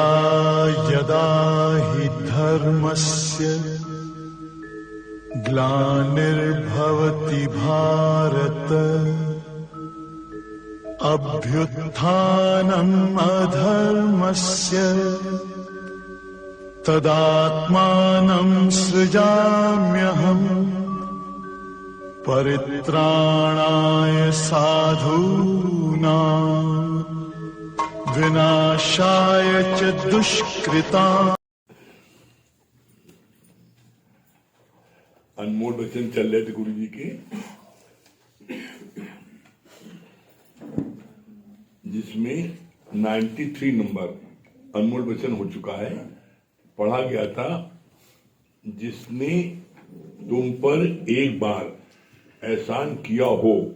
यदा यदा हि धर्मस्य ग्लानिर्भवति भारत अभ्युत्थानम् अधर्मस्य तदात्मानं सृजाम्यहम् परित्राणाय साधूनां विनाशाय च दुष्कृताम्। अनमोल वचन चल रहे थे गुरु जी के, जिसमें 93 नंबर अनमोल वचन हो चुका है। पढ़ा गया था, जिसने तुम पर एक बार एहसान किया हो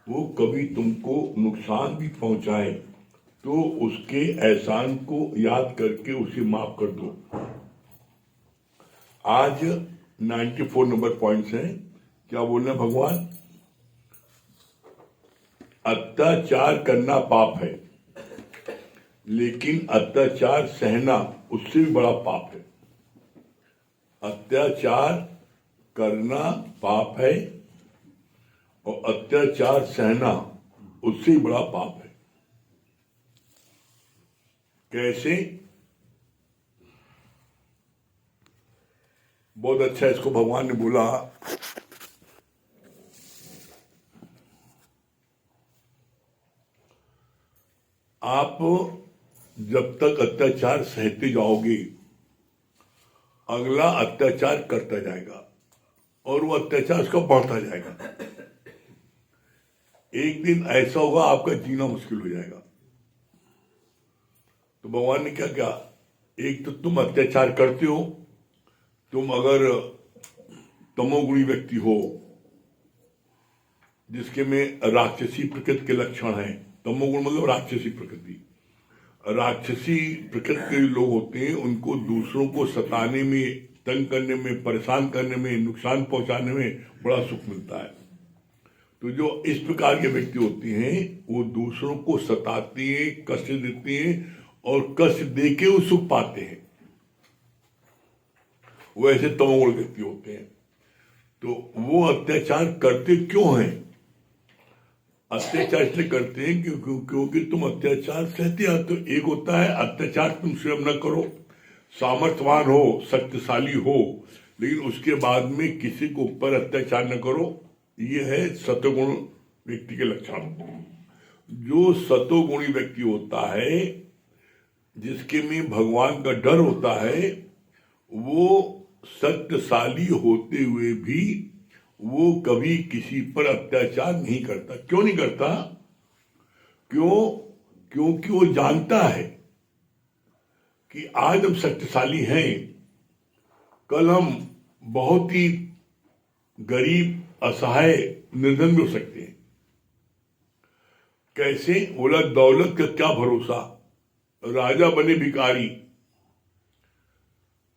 वो कभी तुमको नुकसान भी पहुंचाए तो उसके एहसान को याद करके उसे माफ कर दो। आज 94 नंबर पॉइंट्स हैं। क्या बोलना भगवान? अत्याचार करना पाप है, लेकिन अत्याचार सहना उससे भी बड़ा पाप है। अत्याचार करना पाप है और अत्याचार सहना उससे भी बड़ा पाप है। कैसे? बहुत अच्छा इसको भगवान ने बोला, आप जब तक अत्याचार सहते जाओगे अगला अत्याचार करता जाएगा और वो अत्याचार उसका बढ़ता जाएगा। एक दिन ऐसा होगा आपका जीना मुश्किल हो जाएगा। तो भगवान ने क्या किया? एक तो तुम अत्याचार करते हो, तुम अगर तमोगुणी व्यक्ति हो जिसके में राक्षसी प्रकृति के लक्षण हैं, तमोगुण मतलब राक्षसी प्रकृति। राक्षसी प्रकृति के लोग होते हैं, उनको दूसरों को सताने में, तंग करने में, परेशान करने में, नुकसान पहुंचाने में बड़ा सुख मिलता है। तो जो इस प्रकार के व्यक्ति होते हैं वो दूसरों को सताते हैं, कष्ट देते हैं और कष्ट देके वो सुख पाते हैं। वो ऐसे तमोगुण व्यक्ति होते हैं। तो वो अत्याचार करते क्यों हैं? अत्याचार इसलिए करते हैं क्योंकि तुम अत्याचार सहते हो। तो एक होता है अत्याचार तुम स्वयं न करो, सामर्थ्यवान हो, शक्तिशाली हो, लेकिन उसके बाद में किसी को ऊपर अत्याचार न करो। ये है सतोगुण व्यक्ति के लक्षण। जो सतोगुणी व्यक्ति होता है, जिसके में भगवान का डर होता है, वो शक्तिशाली होते हुए भी वो कभी किसी पर अत्याचार नहीं करता। क्यों नहीं करता? क्योंकि वो जानता है कि आज हम शक्तिशाली हैं, कल हम बहुत ही गरीब, असहाय, निर्धन भी हो सकते हैं। कैसे? बोला दौलत का क्या भरोसा, राजा बने भिखारी।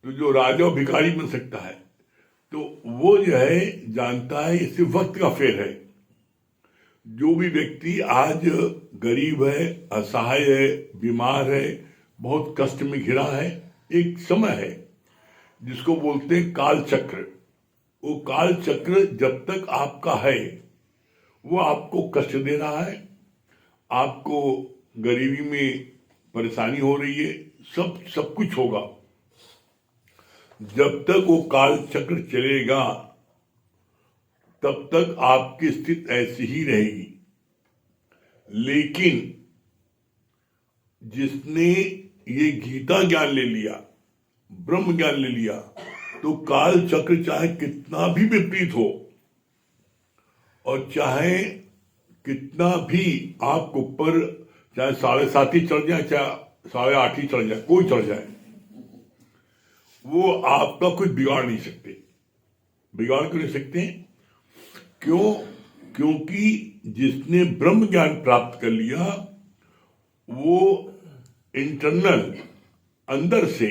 तो जो राजा भिखारी बन सकता है, तो वो जो है जानता है ये सिर्फ वक्त का फेर है। जो भी व्यक्ति आज गरीब है, असहाय है, बीमार है, बहुत कष्ट में घिरा है, एक समय है जिसको बोलते हैं काल चक्र। वो काल चक्र जब तक आपका है वो आपको कष्ट दे रहा है, आपको गरीबी में परेशानी हो रही है, सब कुछ होगा। जब तक वो काल चक्र चलेगा तब तक आपकी स्थिति ऐसी ही रहेगी। लेकिन जिसने ये गीता ज्ञान ले लिया, ब्रह्म ज्ञान ले लिया, तो काल चक्र चाहे कितना भी विपरीत हो और चाहे कितना भी आपके ऊपर, चाहे 7.5 ही चढ़ जाए, चाहे 8.5 ही चढ़ जाए, कोई चढ़ जाए, वो आपका कुछ बिगाड़ नहीं सकते। बिगाड़ क्यों नहीं सकते? क्यों? क्योंकि जिसने ब्रह्म ज्ञान प्राप्त कर लिया वो इंटरनल, अंदर से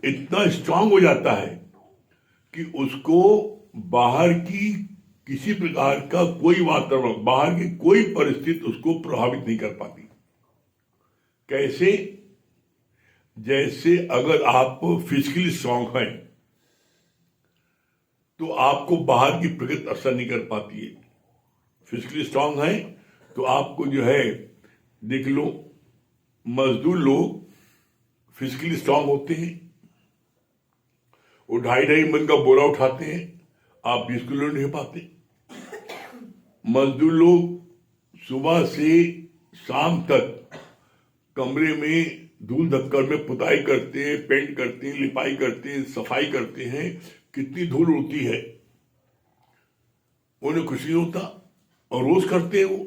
इतना स्ट्रांग हो जाता है कि उसको बाहर की किसी प्रकार का कोई वातावरण, बाहर की कोई परिस्थिति उसको प्रभावित नहीं कर पाती। कैसे? जैसे अगर आप फिजिकली स्ट्रांग हैं तो आपको बाहर की प्रकृति असर नहीं कर पाती है। फिजिकली स्ट्रांग है तो आपको जो है, देख लो, मजदूर लोग फिजिकली स्ट्रांग होते हैं, वो 2.5 मन का बोरा उठाते हैं, आप 20 किलो नहीं पाते। मजदूर लोग सुबह से शाम तक कमरे में धूल धक्कड़ में पुताई करते हैं, पेंट करते हैं, लिपाई करते हैं, सफाई करते हैं, कितनी धूल उड़ती है, उन्हें कुछ नहीं होता और रोज करते हैं। वो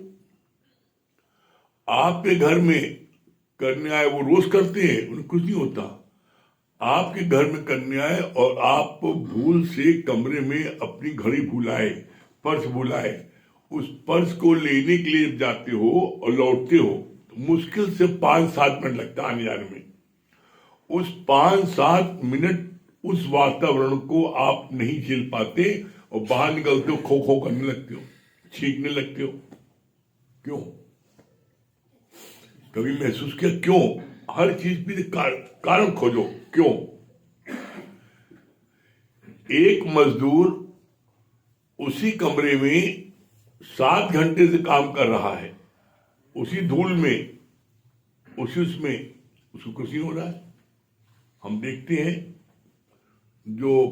आपके घर में करने आए, वो रोज करते हैं, उन्हें कुछ नहीं होता। आपके घर में करने आए और आप भूल से कमरे में अपनी घड़ी भुलाए, पर्स भुलाए, उस पर्स को लेने के लिए जाते हो और लौटते हो तो मुश्किल से 5-7 मिनट लगता है आने जाने में। उस 5-7 मिनट उस वातावरण को आप नहीं झेल पाते और बाहर निकलते हो, खो खो करने लगते हो, छींकने लगते हो। क्यों? कभी महसूस किया क्यों? हर चीज भी कारण खोजो क्यों। एक मजदूर उसी कमरे में 7 घंटे से काम कर रहा है, उसी धूल में, उसी उसमें, उसको कुछ नहीं हो रहा है। हम देखते हैं जो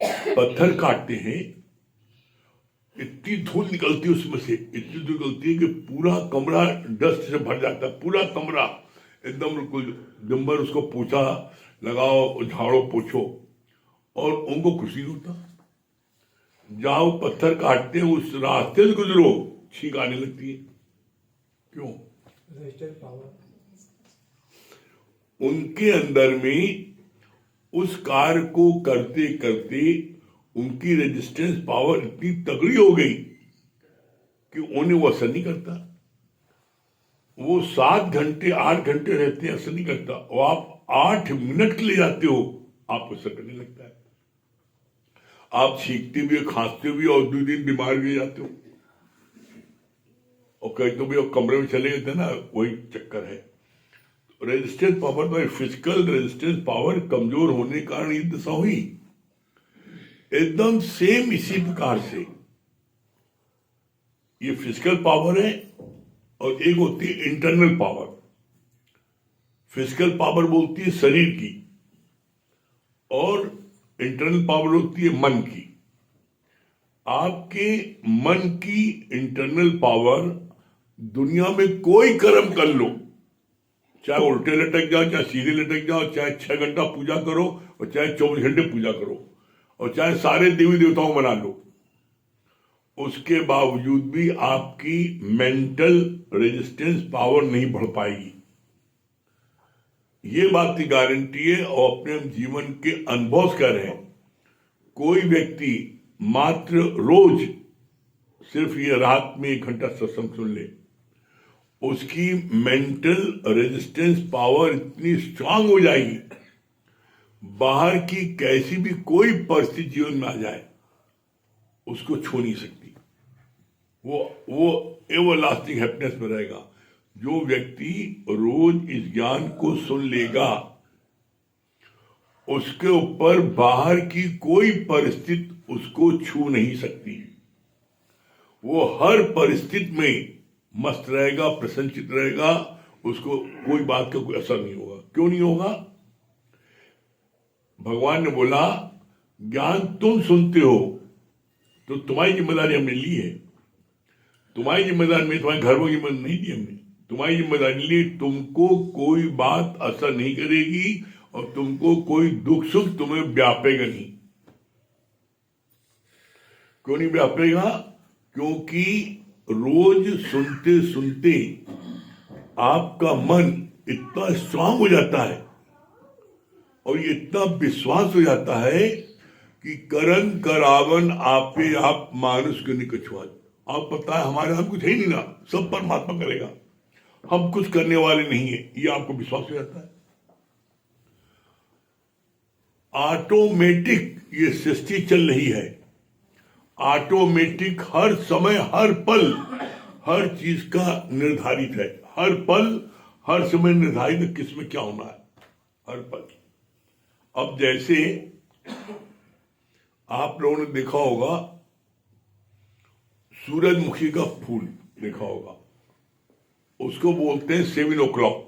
पत्थर काटते हैं, इतनी धूल निकलती है उसमें से, इतनी धूल निकलती है कि पूरा कमरा डस्ट से भर जाता है, पूरा कमरा एकदम। दिन भर उसको पोछा लगाओ, झाड़ो, पोछो, और उनको कुछ नहीं होता। जाओ पत्थर काटते हैं, उस रास्ते से गुजरो, छींक आने लगती है। क्यों? उनके अंदर में उस कार्य को करते करते उनकी रेजिस्टेंस पावर इतनी तगड़ी हो गई कि उन्हें वो असर नहीं करता। वो 7 घंटे 8 घंटे रहते हैं, असर नहीं करता, और आप 8 मिनट के लिए जाते हो, आपको असर करने लगता है। आप छींकते भी, खांसते भी और 2 दिन बीमार भी जाते हो। और कहीं तो भी और कमरे में चले गए थे ना, वही चक्कर है। Resistance power by physical resistance power कमजोर होने के कारण ये दशा हुई। एकदम सेम इसी प्रकार से ये फिजिकल पावर है और एक होती है इंटरनल पावर। फिजिकल पावर बोलती है शरीर की और इंटरनल पावर होती है मन की। आपके मन की इंटरनल पावर, दुनिया में कोई कर्म कर लो, चाहे उल्टे लटक जाओ, चाहे सीधे लटक जाओ, चाहे 6 घंटा पूजा करो और चाहे 24 घंटे पूजा करो और चाहे सारे देवी देवताओं बना लो, उसके बावजूद भी आपकी मेंटल रेजिस्टेंस पावर नहीं बढ़ पाएगी। ये बात की गारंटी है और अपने जीवन के अनुभव से कह रहे हैं। कोई व्यक्ति मात्र रोज सिर्फ ये रात में 1 घंटा सत्संग सुन ले, उसकी मेंटल रेजिस्टेंस पावर इतनी स्ट्रांग हो जाएगी, बाहर की कैसी भी कोई परिस्थिति जीवन में आ जाए उसको छू नहीं सकती। वो एवरलास्टिंग हैप्पीनेस में रहेगा। जो व्यक्ति रोज इस ज्ञान को सुन लेगा, उसके ऊपर बाहर की कोई परिस्थिति उसको छू नहीं सकती। वो हर परिस्थिति में मस्त रहेगा, प्रसन्नचित रहेगा, उसको कोई बात का कोई असर नहीं होगा। क्यों नहीं होगा? भगवान ने बोला ज्ञान तुम सुनते हो तो तुम्हारी जिम्मेदारी हमने ली है। तुम्हारी जिम्मेदारी में तुम्हारे घर की जिम्मेदारी नहीं दी हमने। तुम्हारी जिम्मेदारी ली, तुमको कोई बात असर नहीं करेगी और तुमको कोई दुख सुख तुम्हें व्यापेगा नहीं। क्यों नहीं व्यापेगा? क्योंकि रोज सुनते सुनते आपका मन इतना स्ट्रांग हो जाता है और ये इतना विश्वास हो जाता है कि करन करावन आपे आप मानुष के निकछुआ। आप पता है हमारे हाथ कुछ है नहीं ना, सब परमात्मा करेगा, हम कुछ करने वाले नहीं है, ये आपको विश्वास हो जाता है। ऑटोमेटिक ये सृष्टि चल रही है, ऑटोमेटिक हर समय हर पल हर चीज का निर्धारित है। हर पल हर समय निर्धारित है किसमें क्या होना है, हर पल। अब जैसे आप लोगों ने देखा होगा सूरजमुखी का फूल देखा होगा, उसको बोलते हैं 7 o'clock।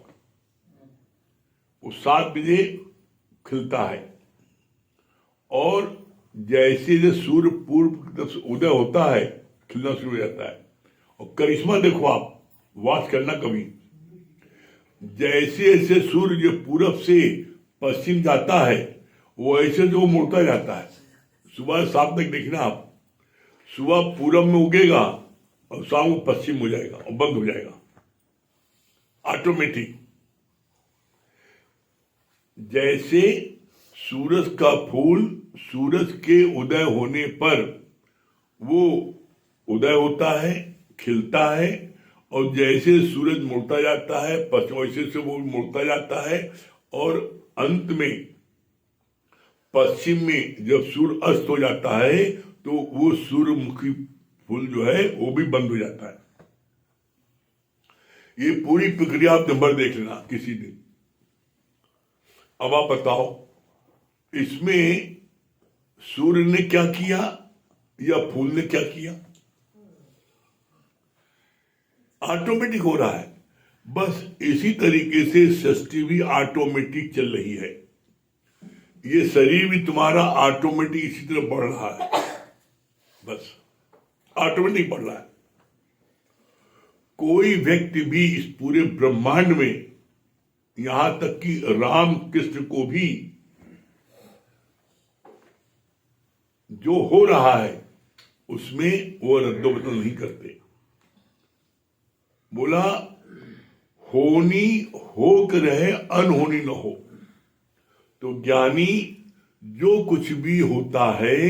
वो 7 बजे खिलता है और जैसे जैसे सूर्य पूर्व की तरफ से उदय होता है खिलना शुरू हो जाता है। और करिश्मा देखो, आप वॉच करना कभी, जैसे जैसे सूर्य पूरब से पश्चिम जाता है वैसे जो मुड़ता जाता है। सुबह 7 तक देखना आप, सुबह पूरब में उगेगा और शाम को पश्चिम हो जाएगा और बंद हो जाएगा ऑटोमेटिक। जैसे सूरज का फूल सूरज के उदय होने पर वो उदय होता है, खिलता है, और जैसे सूरज मुड़ता जाता है पश्चिम वैसे से वो मुड़ता जाता है, और अंत में पश्चिम में जब सूर्य अस्त हो जाता है तो वो सूर्यमुखी फूल जो है वो भी बंद हो जाता है। ये पूरी प्रक्रिया आप नंबर देख लेना किसी दिन। अब आप बताओ इसमें सूर्य ने क्या किया या फूल ने क्या किया? ऑटोमेटिक हो रहा है। बस इसी तरीके से सृष्टि भी ऑटोमेटिक चल रही है। ये शरीर भी तुम्हारा ऑटोमेटिक इसी तरह बढ़ रहा है, बस ऑटोमेटिक बढ़ रहा है। कोई व्यक्ति भी इस पूरे ब्रह्मांड में, यहां तक कि राम कृष्ण को भी जो हो रहा है उसमें वो रद्दोबदल नहीं करते। बोला होनी हो कर रहे, अनहोनी न हो। तो ज्ञानी जो कुछ भी होता है,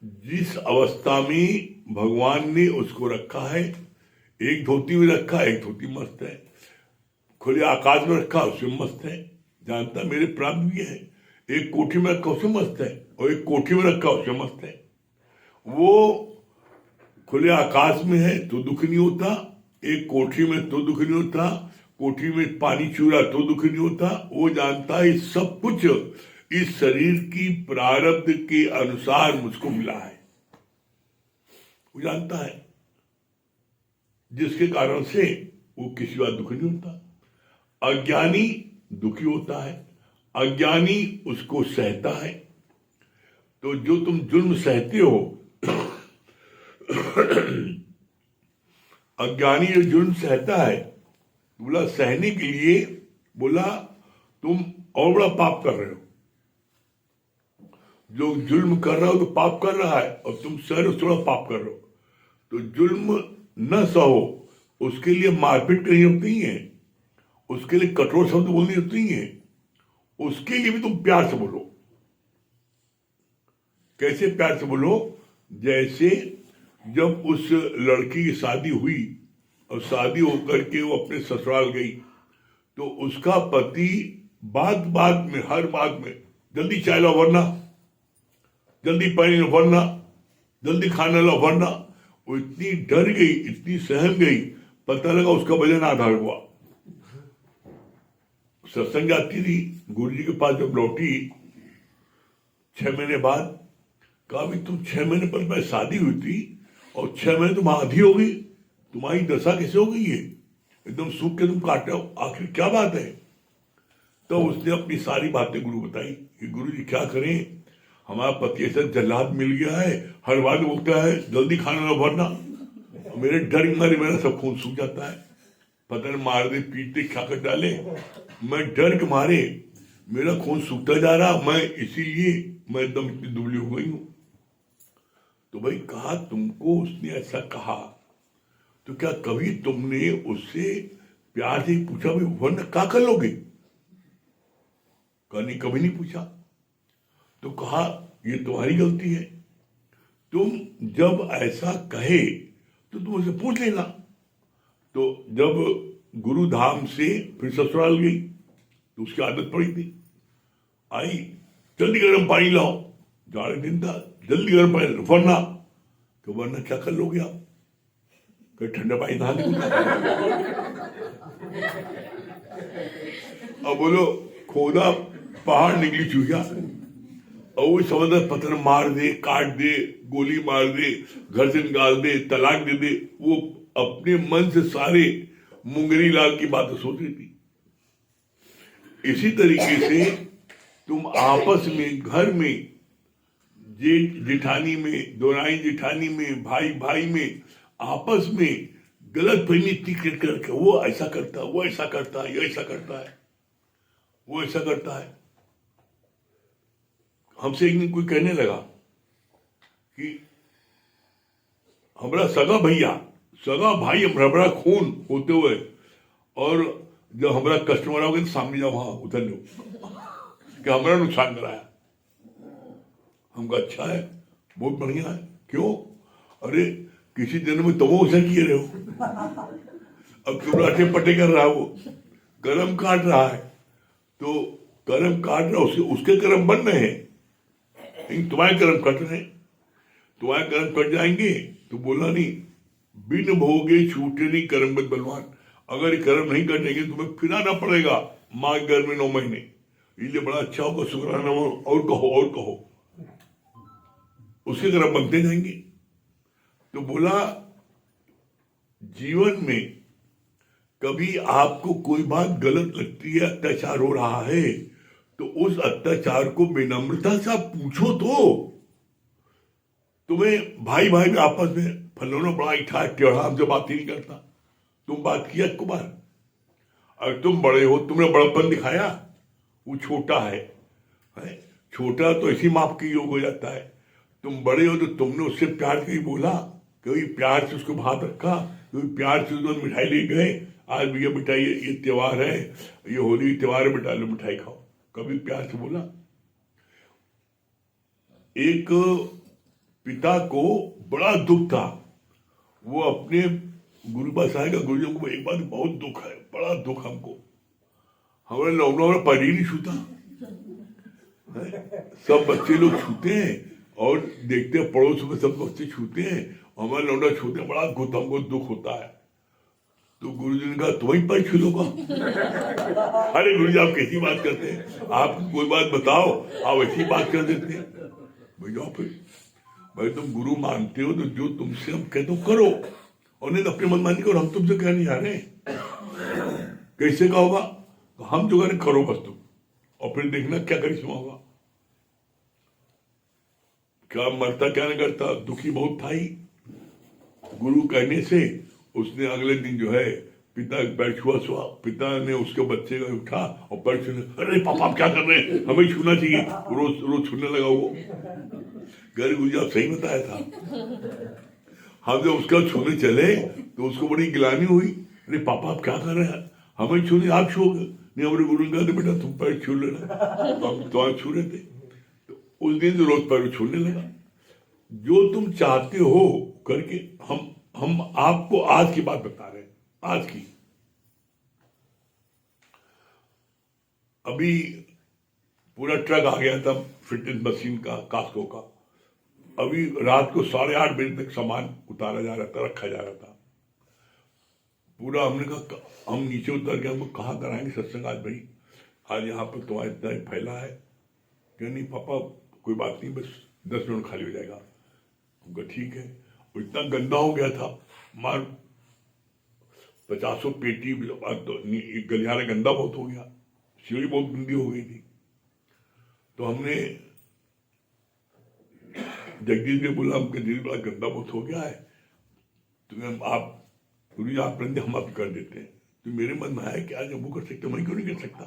जिस अवस्था में भगवान ने उसको रखा है, एक धोती में रखा, एक धोती मस्त है, खुले आकाश में रखा उसमें मस्त है, जानता मेरे प्राप्त भी है। एक कोठी में रखा उसमें मस्त है, और एक कोठी में रखा उसमें मस्त है। वो खुले आकाश में है तो दुख नहीं होता, एक कोठी में तो दुख नहीं होता, कोठी में पानी चूरा तो दुख नहीं होता। वो जानता है सब कुछ इस शरीर की प्रारब्ध के अनुसार मुझको मिला है, वो जानता है, जिसके कारण से वो किसी बात दुख नहीं होता। अज्ञानी दुखी होता है, अज्ञानी उसको सहता है। तो जो तुम जुल्म सहते हो, अज्ञानी जो जुल्म सहता है, बोला सहने के लिए, बोला तुम और बड़ा पाप कर रहे हो। जो जुल्म कर रहा हो तो पाप कर रहा है, और तुम सह रहे हो थोड़ा पाप कर रहे हो। तो जुल्म न सहो उसके लिए मारपीट करनी होती है, उसके लिए कठोर शब्द बोलनी होती है, उसके लिए भी तुम प्यार से बोलो। कैसे प्यार से बोलो? जैसे जब उस लड़की की शादी हुई और शादी होकर के वो अपने ससुराल गई, तो उसका पति बात बात में, हर बात में, जल्दी चाय लो वरना, जल्दी पानी लो वरना, जल्दी खाना लो वरना। वो इतनी डर गई, इतनी सहम गई, पता लगा उसका वजन आधा हुआ। सत्संग जाती थी, गुरु जी के पास जब लौटी 6 महीने बाद, कहा भी तुम 6 महीने पर मैं शादी हुई थी और 6 महीने तुम आधी हो गई, तुम्हारी दशा कैसे हो गई है, एकदम सूख के तुम काटे हो, आखिर क्या बात है? तो उसने अपनी सारी बातें गुरु बताई कि गुरु जी क्या करें, हमारा पति ऐसा जल्लाद मिल गया है, हर बात बोलता है जल्दी खाना लो वरना, मेरे डर मारे मेरा सब खून सूख जाता है, पता नहीं मार दे पीट दे क्या कर डाले, मैं डर के मारे मेरा खून सूखता जा रहा, मैं इसीलिए मैं एकदम इतनी दुबली हो गई हूं। तो भाई कहा तुमको उसने ऐसा कहा, तो क्या कभी तुमने उससे प्यार से पूछा भाई वरना क्या कर लोगे? कहा नहीं, कभी नहीं पूछा। तो कहा ये तुम्हारी गलती है, तुम जब ऐसा कहे तो तुम उसे पूछ लेना। तो जब गुरु धाम से फिर ससुराल गई तो उसकी आदत पड़ी थी, आई जल्दी गर्म पानी लाओ, जाड़े दिन था, जल्दी गर्म पानी वरना, तो वरना क्या कर लोगे आप? कहीं ठंडा पानी नहा। अब बोलो खोदा पहाड़ निकली चूहिया, और वो समझ पत्थर मार दे, काट दे, गोली मार दे, घर से निकाल दे, तलाक दे दे। वो अपने मन से सारे मुंगरी लाल की बातें सोच रही थी। इसी तरीके से तुम आपस में, घर में, जेठ जेठानी में, दोराई जेठानी में, भाई भाई में, आपस में गलत फहमी क्रिएट करके वो ऐसा करता, वो ऐसा करता है, ये ऐसा करता है, वो ऐसा करता है। हमसे एक दिन कोई कहने लगा कि हमारा सगा भैया, सगा भाई, हमारा खून होते हुए, और जब हमारा कस्टमर आओगे तो सामने जाओ, वहां उतर लो कि हमारा नुकसान कराया। हम कहा अच्छा है, बहुत बढ़िया है। क्यों? अरे किसी दिन में तुम उसे किए रहे हो, अब तुम अटे पटे कर रहा है, वो कर्म काट रहा है, तो कर्म काट रहा, उसके कर्म बन रहे हैं, लेकिन तुम्हारे कर्म कट रहे हैं। तुम्हारे कर्म कट जाएंगे तो बोला नहीं, बिन भोगे छूटे नहीं कर्म बद बलवान। अगर ये कर्म नहीं कटेंगे तुम्हें फिर आना पड़ेगा माँ के घर में 9 महीने। इसलिए बड़ा अच्छा होगा, शुक्राना और कहो और कहो, उसके कर्म बनते जाएंगे। तो बोला जीवन में कभी आपको कोई बात गलत लगती है, अत्याचार हो रहा है, तो उस अत्याचार को विनम्रता से आप पूछो। तो तुम्हें भाई भाई में आपस में फलोना बड़ा इठा टेढ़ा, हमसे बात ही नहीं करता, तुम बात किया एक बार, अगर तुम बड़े हो, तुमने बड़प्पन दिखाया, वो छोटा है, छोटा तो इसी माप के योग हो जाता है। तुम बड़े हो तो तुमने उससे प्यार से ही बोला, कभी प्यार से उसको भात रखा, कभी प्यार से उसको मिठाई ले गए, आज भैया मिठाई, ये त्योहार है, ये होली त्योहार है, बेटा लो मिठाई खाओ, कभी प्यार से बोला। एक पिता को बड़ा दुख था, वो अपने गुरु पास आएगा, गुरु जी को एक बात बहुत दुख है, बड़ा दुख हमको, हमारे लॉकडाउन में पैर ही नहीं छूता, सब बच्चे लोग छूते हैं और देखते हैं पड़ोस में सब बच्चे छूते हैं, हमारे लौंडा छूते हैं, बड़ा हमको दुख होता है। तो गुरु जी ने कहा तुम्हें पैर छू लूंगा। अरे गुरु जी आप कैसी बात करते हैं, आप कोई बात बताओ, आप ऐसी बात कर देते हैं। भैया फिर भाई तुम गुरु मानते हो तो जो तुमसे हम कहते हो करो, और नहीं तो अपनी मनमानी करो, हम तुमसे कह नहीं आ रहे। कैसे का होगा? तो हम जो करें करो बस तुम, और फिर देखना क्या करिश्मा होगा। क्या मरता क्या नहीं करता, दुखी बहुत था ही। गुरु कहने से उसने अगले दिन जो है पिता पैर छुआ, पिता ने उसके बच्चे को उठा और पैर छूने, अरे पापा आप क्या कर रहे हैं, हमें छूना चाहिए, रोज रोज छूने लगा वो। गैर गुरु आप सही बताया था। हम जब उसका छूने चले तो उसको बड़ी गिलानी हुई, अरे पापा आप क्या कर रहे हैं, हमें छूने आप छूओगे नहीं। हमारे गुरु ने कहा बेटा तुम पैर छू लेना, तो हम तुम्हारे छू रहे थे। तो उस दिन रोज पैर छूने लगा। जो तुम चाहते हो करके, हम आपको आज की बात बता रहे हैं, आज की। अभी पूरा ट्रक आ गया था फिटनेस मशीन का, कास्को का। अभी रात को 8:30 बजे तक सामान उतारा जा रहा था, रखा जा रहा था पूरा। हमने कहा हम नीचे उतर के हमको कहाँ कराएंगे सत्संग आज भाई, आज यहाँ पर तुम्हारा इतना ही फैला है। क्या नहीं पापा कोई बात नहीं, बस 10 मिनट खाली हो जाएगा। हमको ठीक है। इतना गंदा हो गया था, मार 50 पेटी, गलियारा गंदा बहुत हो गया, सीढ़ी बहुत गंदी हो गई थी। तो हमने जगदीश ने बोला हमके दिल बड़ा गंदा बहुत हो गया है, तो आप गुरु जी आप बंदे हम आप कर देते हैं। तो मेरे मन में आया कि आज वो कर सकते, मैं क्यों नहीं कर सकता।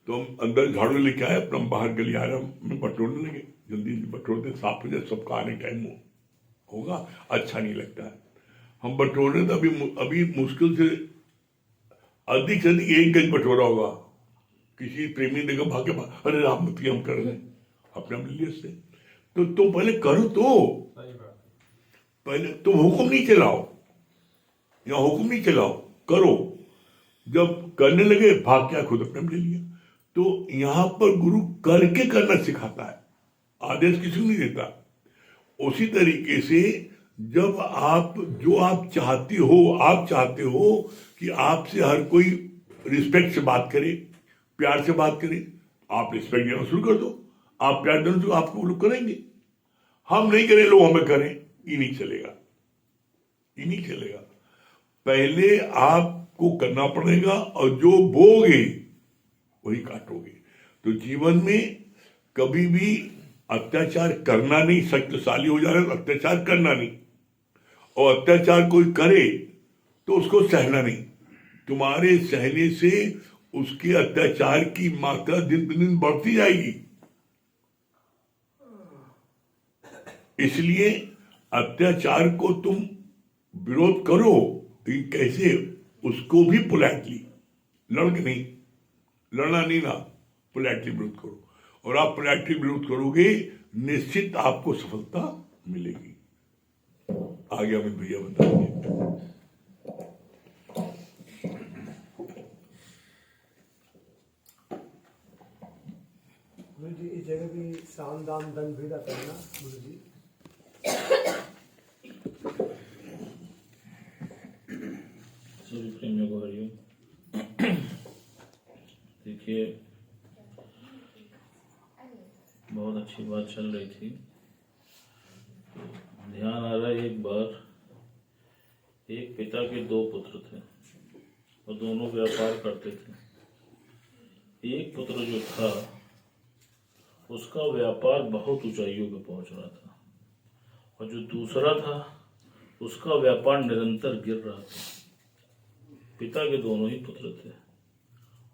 तो हम अंदर झाड़ू लेके आए, अपना बाहर गलियारा में बटोरने लगे, जल्दी बटोरते साफ हो जाए, सबका आने टाइम होगा, अच्छा नहीं लगता है। हम बटोर रहे थे, अभी मुश्किल से अधिक से अधिक 1 गज बटोरा होगा। किसी प्रेमी देखा भागे, अरे राम मत हम कर रहे अपने लिए से। तो तुम पहले करो, तो पहले तुम हुक्म नहीं चलाओ, या हुक्म नहीं चलाओ, करो। जब करने लगे भाग क्या खुद अपने ले लिया। तो यहां पर गुरु करके करना सिखाता है, आदेश किसी को नहीं देता। उसी तरीके से जब आप जो आप चाहते हो, आप चाहते हो कि आपसे हर कोई रिस्पेक्ट से बात करे, प्यार से बात करें, आप रिस्पेक्ट देना शुरू कर दो, आप प्यार देना शुरू, आपको वो लोग करेंगे। हम नहीं करें, लोग हमें करें, ये नहीं चलेगा, ये नहीं चलेगा। पहले आपको करना पड़ेगा और जो बोगे वही काटोगे। तो जीवन में कभी भी अत्याचार करना नहीं, शक्तिशाली हो जाना तो अत्याचार करना नहीं, और अत्याचार कोई करे तो उसको सहना नहीं। तुम्हारे सहने से उसके अत्याचार की मात्रा दिन दिन बढ़ती जाएगी। इसलिए अत्याचार को तुम विरोध करो, लेकिन कैसे, उसको भी पोलाइटली, लड़ के नहीं, लड़ना नहीं ना, पोलाइटली विरोध करो। और आप पोलाइटली विरोध करोगे, निश्चित आपको सफलता मिलेगी। आगे अमित भैया बताएंगे। गुरु जी इस जगह भी साम दाम दंड भेद आता है ना गुरु जी? सभी प्रेमियों को हरिओम। देखिए, बहुत अच्छी बात चल रही थी। ध्यान आ रहा है, एक बार एक पिता के दो पुत्र थे और दोनों व्यापार करते थे। एक पुत्र जो था उसका व्यापार बहुत ऊंचाइयों पे पहुंच रहा था, और जो दूसरा था उसका व्यापार निरंतर गिर रहा था। पिता के दोनों ही पुत्र थे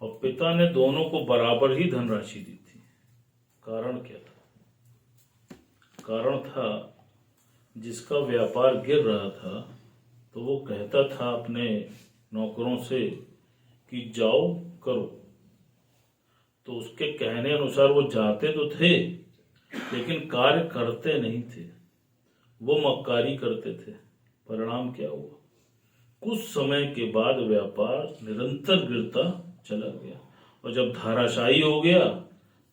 और पिता ने दोनों को बराबर ही धनराशि दी थी। कारण क्या था? कारण था, जिसका व्यापार गिर रहा था तो वो कहता था अपने नौकरों से कि जाओ करो, तो उसके कहने अनुसार वो जाते तो थे लेकिन कार्य करते नहीं थे, वो मक्कारी करते थे। परिणाम क्या हुआ? कुछ समय के बाद व्यापार निरंतर गिरता चला गया, और जब धाराशायी हो गया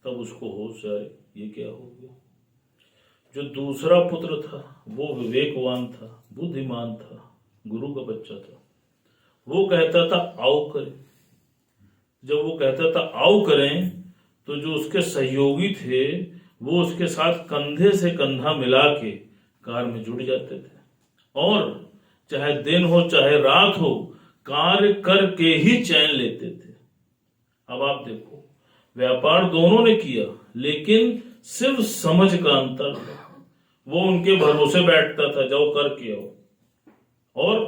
तब उसको होश आए, ये क्या हो गया। जो दूसरा पुत्र था वो विवेकवान था, बुद्धिमान था, गुरु का बच्चा था। वो कहता था आओ करें। जब वो कहता था आओ करें, तो जो उसके सहयोगी थे वो उसके साथ कंधे से कंधा मिला के कार्य में जुड़ जाते थे, और चाहे दिन हो चाहे रात हो, कार्य करके ही चैन लेते थे। अब आप देखो, व्यापार दोनों ने किया, लेकिन सिर्फ समझ का अंतर था। वो उनके भरोसे बैठता था, जाओ करके आओ, और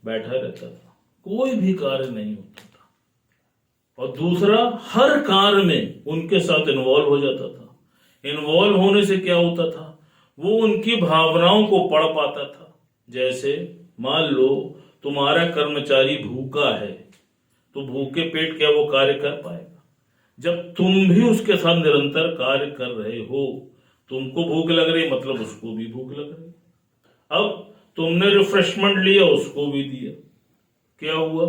बैठा रहता था, कोई भी कार्य नहीं होता था। और दूसरा हर कार्य में उनके साथ इन्वॉल्व हो जाता था। इन्वॉल्व होने से क्या होता था? वो उनकी भावनाओं को पढ़ पाता था। जैसे मान लो तुम्हारा कर्मचारी भूखा है, तो भूखे पेट क्या वो कार्य कर पाएगा? जब तुम भी उसके साथ निरंतर कार्य कर रहे हो, तुमको भूख लग रही, मतलब उसको भी भूख लग रही। अब तुमने रिफ्रेशमेंट लिया, उसको भी दिया, क्या हुआ?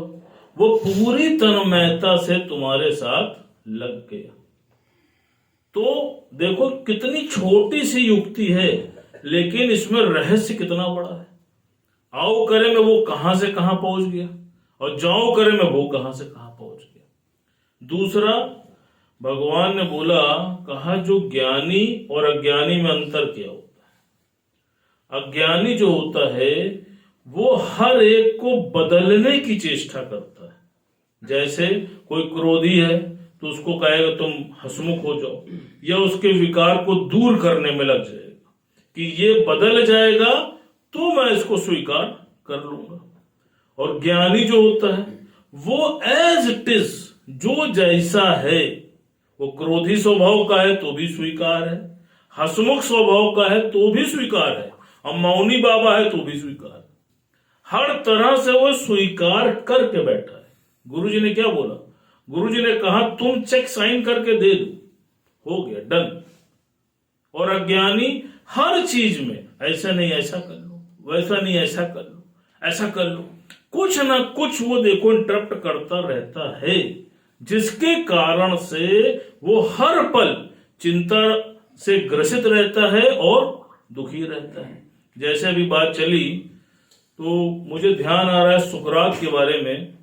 वो पूरी तन्मयता से तुम्हारे साथ लग गया। तो देखो कितनी छोटी सी युक्ति है, लेकिन इसमें रहस्य कितना बड़ा है। आओ करे में वो कहां से कहां पहुंच गया, और जाओ करे में वो कहां से कहां पहुंच गया। दूसरा, भगवान ने बोला, कहा जो ज्ञानी और अज्ञानी में अंतर क्या होता है। अज्ञानी जो होता है वो हर एक को बदलने की चेष्टा करता है। जैसे कोई क्रोधी है तो उसको कहेगा तुम हंसमुख हो जाओ, या उसके विकार को दूर करने में लग जाएगा कि ये बदल जाएगा तो मैं इसको स्वीकार कर लूंगा। और ज्ञानी जो होता है वो एज इट इज, जो जैसा है, वो क्रोधी स्वभाव का है तो भी स्वीकार है, हंसमुख स्वभाव का है तो भी स्वीकार है, और मौनी बाबा है तो भी स्वीकार है। हर तरह से वो स्वीकार करके बैठा है। गुरुजी ने क्या बोला? गुरुजी ने कहा तुम चेक साइन करके दे दो, हो गया, डन। और अज्ञानी हर चीज में ऐसा नहीं ऐसा कर लो, वैसा नहीं ऐसा कर लो, ऐसा कर लो, कुछ ना कुछ वो देखो इंटरप्ट करता रहता है, जिसके कारण से वो हर पल चिंता से ग्रसित रहता है और दुखी रहता है। जैसे अभी बात चली तो मुझे ध्यान आ रहा है सुकरात के बारे में,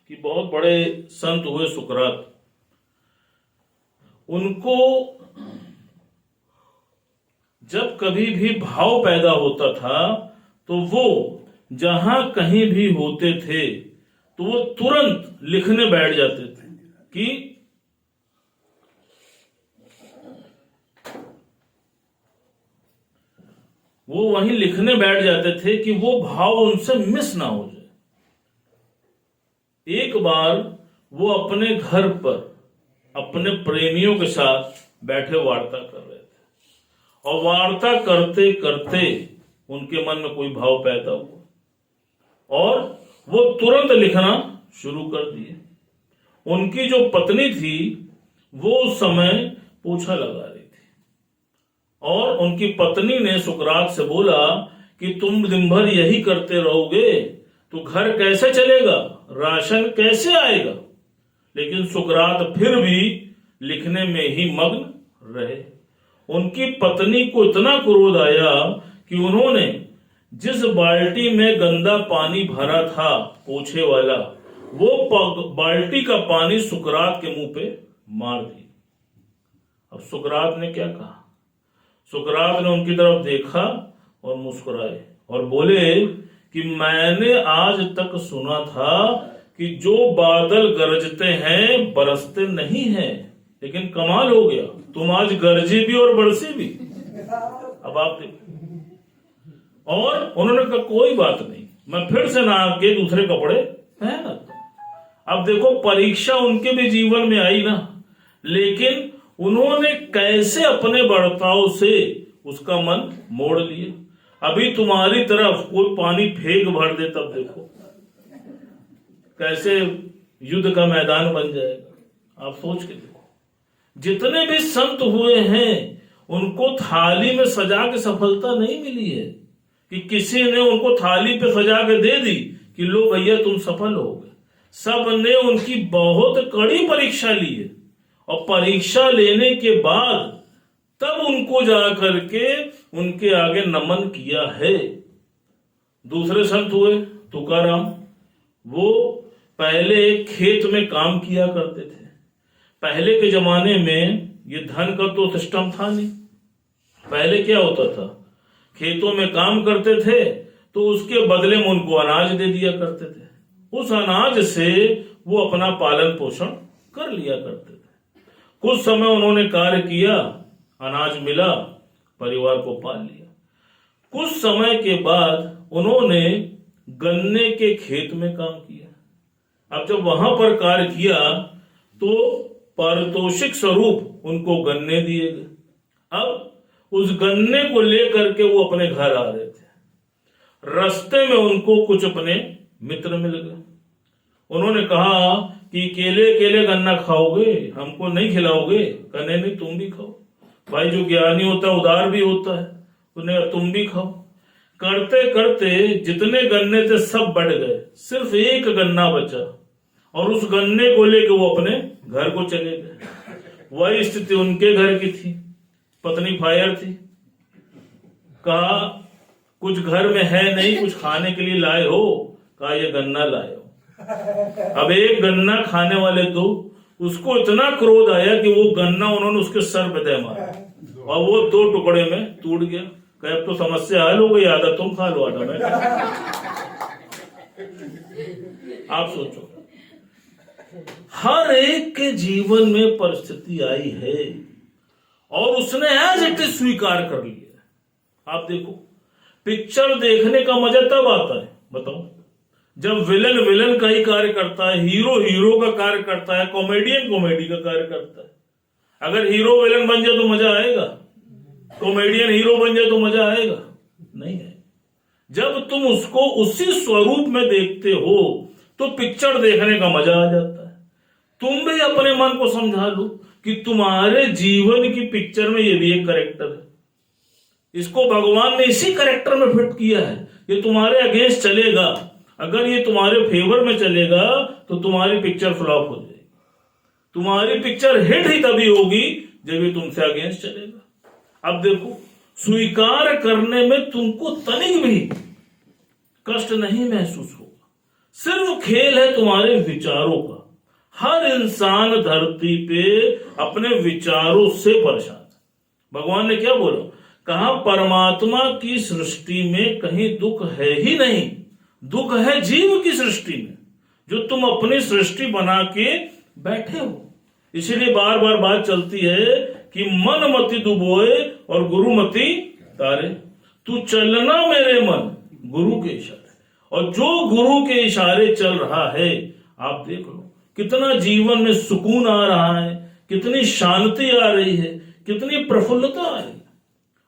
कि बहुत बड़े संत हुए सुकरात। उनको जब कभी भी भाव पैदा होता था तो वो जहां कहीं भी होते थे तो वो तुरंत लिखने बैठ जाते थे कि वो वहीं लिखने बैठ जाते थे कि वो भाव उनसे मिस ना हो जाए। एक बार वो अपने घर पर अपने प्रेमियों के साथ बैठे वार्ता कर रहे थे और वार्ता करते करते उनके मन में कोई भाव पैदा हुआ और वो तुरंत लिखना शुरू कर दिए। उनकी जो पत्नी थी वो उस समय पोछा लगा रही थी और उनकी पत्नी ने सुकरात से बोला कि तुम दिन भर यही करते रहोगे तो घर कैसे चलेगा, राशन कैसे आएगा। लेकिन सुकरात फिर भी लिखने में ही मग्न रहे। उनकी पत्नी को इतना क्रोध आया कि उन्होंने जिस बाल्टी में गंदा पानी भरा था पोछे वाला, वो बाल्टी का पानी सुकरात के मुंह पे मार दी। अब सुकरात ने क्या कहा? सुकरात ने उनकी तरफ देखा और मुस्कुराए और बोले कि मैंने आज तक सुना था कि जो बादल गरजते हैं बरसते नहीं हैं, लेकिन कमाल हो गया, तुम आज गरजे भी और बरसे भी। अब आप देखो। और उन्होंने कहा कोई बात नहीं, मैं फिर से नहा के दूसरे कपड़े पहना। अब देखो परीक्षा उनके भी जीवन में आई ना, लेकिन उन्होंने कैसे अपने बर्ताव से उसका मन मोड़ लिया। अभी तुम्हारी तरफ कोई पानी फेंक भर दे तब देखो कैसे युद्ध का मैदान बन जाएगा। आप सोच के देखो, जितने भी संत हुए हैं उनको थाली में सजा के सफलता नहीं मिली है कि किसी ने उनको थाली पे सजा के दे दी कि लो भैया तुम सफल हो गए। सब ने उनकी बहुत कड़ी परीक्षा ली है और परीक्षा लेने के बाद तब उनको जाकर के उनके आगे नमन किया है। दूसरे संत हुए तुकाराम, वो पहले खेत में काम किया करते थे। पहले के जमाने में ये धन का तो सिस्टम था नहीं। पहले क्या होता था, खेतों में काम करते थे तो उसके बदले में उनको अनाज दे दिया करते थे। उस अनाज से वो अपना पालन पोषण कर लिया करते थे। कुछ समय उन्होंने कार्य किया, अनाज मिला, परिवार को पाल लिया। कुछ समय के बाद उन्होंने गन्ने के खेत में काम किया। अब जब वहां पर कार्य किया तो पारितोषिक स्वरूप उनको गन्ने दिए गए। अब उस गन्ने को लेकर के वो अपने घर आ रहे थे। रास्ते में उनको कुछ अपने मित्र मिल गए। उन्होंने कहा कि केले केले गन्ना खाओगे, हमको नहीं खिलाओगे? कहने नहीं, तुम भी खाओ। भाई जो ज्ञानी होता है उदार भी होता है, उन्हें तुम भी खाओ। करते करते जितने गन्ने थे सब बढ़ गए, सिर्फ एक गन्ना बचा और उस गन्ने को लेकर वो अपने घर को चले गए। वही स्थिति उनके घर की थी। पत्नी फायर थी। कहा कुछ घर में है नहीं, कुछ खाने के लिए लाए हो? कहा ये गन्ना लाए हो। अब एक गन्ना खाने वाले तो उसको इतना क्रोध आया कि वो गन्ना उन्होंने उसके सर पे दे मारा और वो 2 टुकड़े में टूट गया। कहे अब तो समस्या हल हो गई, आधा तुम खा लो आधा मैं। आप सोचो, हर एक के जीवन में परिस्थिति आई है और उसने एज इट इज स्वीकार कर लिया। आप देखो, पिक्चर देखने का मजा तब आता है, बताओ, जब विलन विलन का ही कार्य करता है, हीरो हीरो का कार्य करता है, कॉमेडियन कॉमेडी का कार्य करता है। अगर हीरो विलन बन जाए तो मजा आएगा? कॉमेडियन हीरो बन जाए तो मजा आएगा? नहीं है। जब तुम उसको उसी स्वरूप में देखते हो तो पिक्चर देखने का मजा आ जाता है। तुम भी अपने मन को समझा लो कि तुम्हारे जीवन की पिक्चर में ये भी एक कैरेक्टर है। इसको भगवान ने इसी कैरेक्टर में फिट किया है। ये तुम्हारे अगेंस्ट चलेगा, अगर ये तुम्हारे फेवर में चलेगा तो तुम्हारी पिक्चर फ्लॉप हो जाएगी। तुम्हारी पिक्चर हिट ही तभी होगी जब ये तुमसे अगेंस्ट चलेगा। अब देखो, स्वीकार करने में तुमको तनिक भी कष्ट नहीं महसूस होगा। सिर्फ खेल है तुम्हारे विचारों का। हर इंसान धरती पे अपने विचारों से परेशान है। भगवान ने क्या बोला, कहा परमात्मा की सृष्टि में कहीं दुख है ही नहीं, दुख है जीव की सृष्टि में, जो तुम अपनी सृष्टि बना के बैठे हो। इसीलिए बार बार बात चलती है कि मन मति डुबोए और गुरु मति तारे। तू चलना मेरे मन गुरु के इशारे, और जो गुरु के इशारे चल रहा है, आप देख लो कितना जीवन में सुकून आ रहा है, कितनी शांति आ रही है, कितनी प्रफुल्लता आ रही है।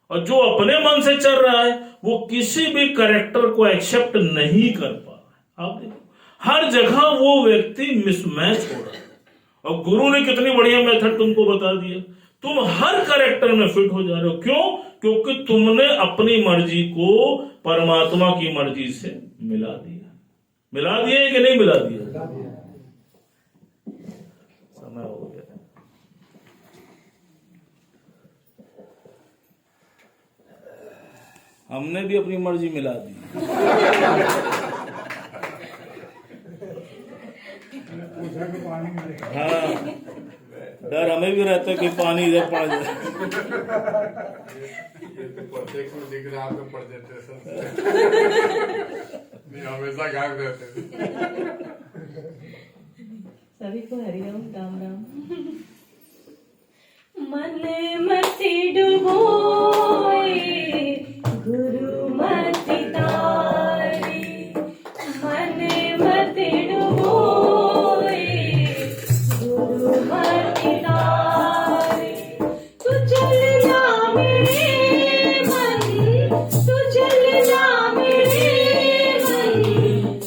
और जो अपने मन से चल रहा है वो किसी भी कैरेक्टर को एक्सेप्ट नहीं कर पा रहा है। आप देखो हर जगह वो व्यक्ति मिसमैच हो रहा है। और गुरु ने कितनी बढ़िया मेथड तुमको बता दिया, तुम हर कैरेक्टर में फिट हो जा रहे हो। क्यों? क्योंकि तुमने अपनी मर्जी को परमात्मा की मर्जी से मिला दिया। मिला दिया कि नहीं मिला दिया? समय हो गया। हमने भी अपनी मर्जी मिला दी। हाँ, डर हमें भी रहता है कि पानी इधर पड़ जाए। ये तो प्रत्येक में दिख रहा है, आपको पड़ जाते सब नहीं, हमेशा गायब रहते थे। सभी को हरिओम राम राम। मन मति डुबोए गुरु मति तारे, मन मति डुबोए गुरु मति तारे। तू चल जा मेरे मन, तू चल जा मेरे मन,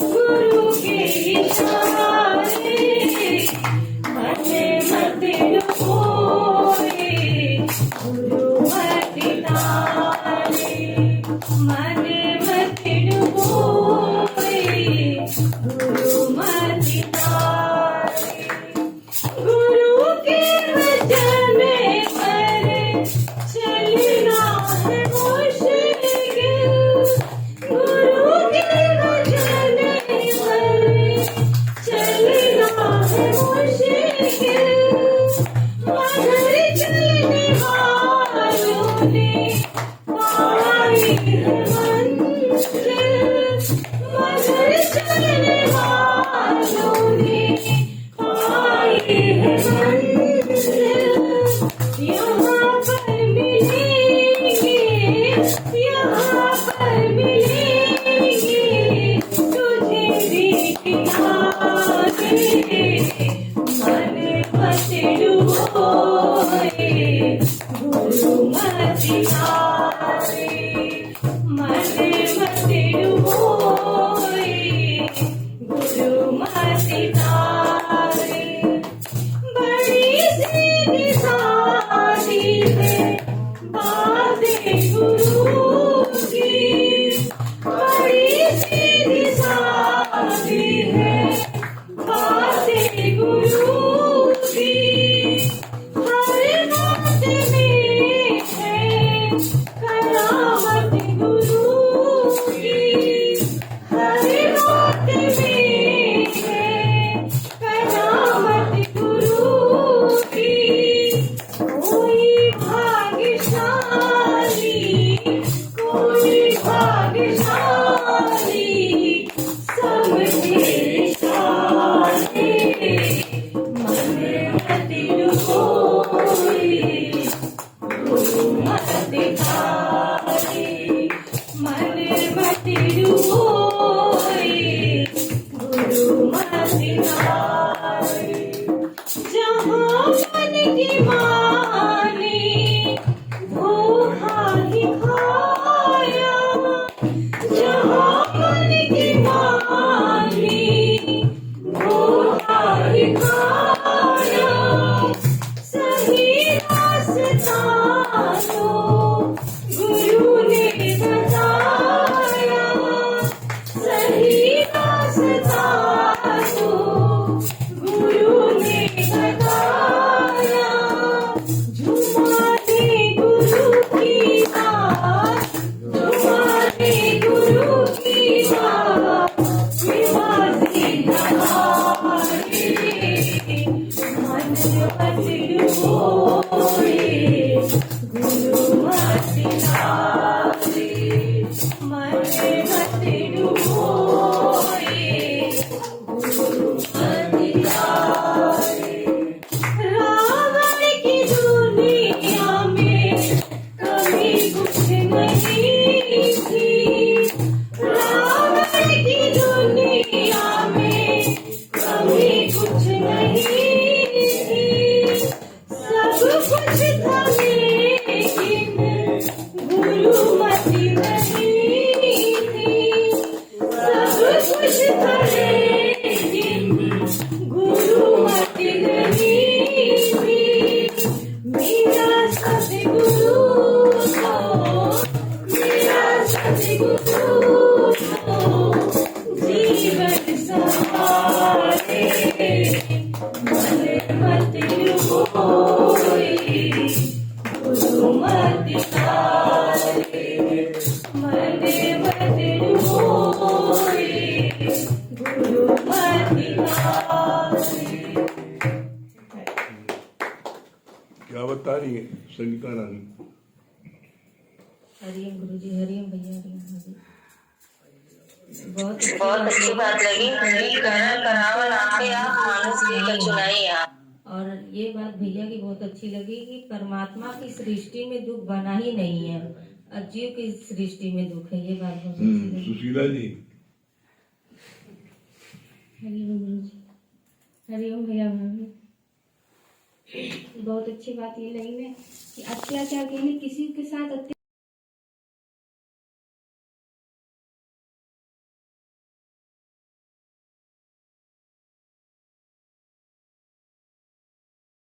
गुरु के इशारे। मन मति डुबोए गुरु मति तारे, मन मति डुबोए गुरु मति तारे। गुरु के वचन पर चलना है मुश्किल, गुरु के वचन पर चलना है मुश्किल। मगर चलने वालों ने पाई है मंजिल, मगर चलने वालों ने पाई है मंजिल। यहाँ पर मिलेंगे, यहाँ पर मिलेंगे तुझे भी किनारे। मन मति डुबोए गुरु मति तारे, मन मति डुबोए गुरु मति तारे। बड़ी सीधी सादी है बातें गुरु की, बड़ी सीधी सादी है बातें गुरु की। हर बात में है करामत गुरु की, हर बात में है करामत गुरु की। कोई भाग्यशाली, कोई भाग्यशाली समझे इशारे। मन मति डुबोए गुरु मति तारे, मन मति डुबोए गुरु मति तारे। जहाँ मन की मानी वो हानि खाया, जहाँ मन की मानी वो हानि खाया। सही रास्ता तो गुरु ने बताया, सही रास्ता तो गुरु ने बताया। झुमा दे गुरु की बात, झुमा दे गुरु की बात, विवादी नहारे। डुबोए गुरु मत लावे मन मत डुबोए गुरु मत लावे रावण की दुनिया में कभी कुछ नहीं थी रावण की दुनिया में कभी कुछ नहीं थी सब कुछ था लेकिन गुरुमति नहीं थी सब कुछ था लेकिन गुरुमति नहीं थी मेरा सतगुरु को मेरा सतगुरु को जीवन सवारे मन मत डुबोए गुरु मत लावे मन मत डुबोए गुरु मत लावे क्या बता रही है संगीता रानी? हरिओम गुरु जी, हरिओम भैया, हरिओम हरि। बहुत अच्छी बात लगी करावा नाम पे आप मानस का चुनाई आप। और ये बात भैया की बहुत अच्छी लगी कि परमात्मा की सृष्टि में दुख बना ही नहीं है, जीव की सृष्टि में दुख है। ये बात बहुत अच्छी लगी। सुशीला जी, हरिओम गुरु जी, हरिओम भैया भाभी। बहुत अच्छी बात ये लगी मैं कि अत्याचार के लिए किसी के साथ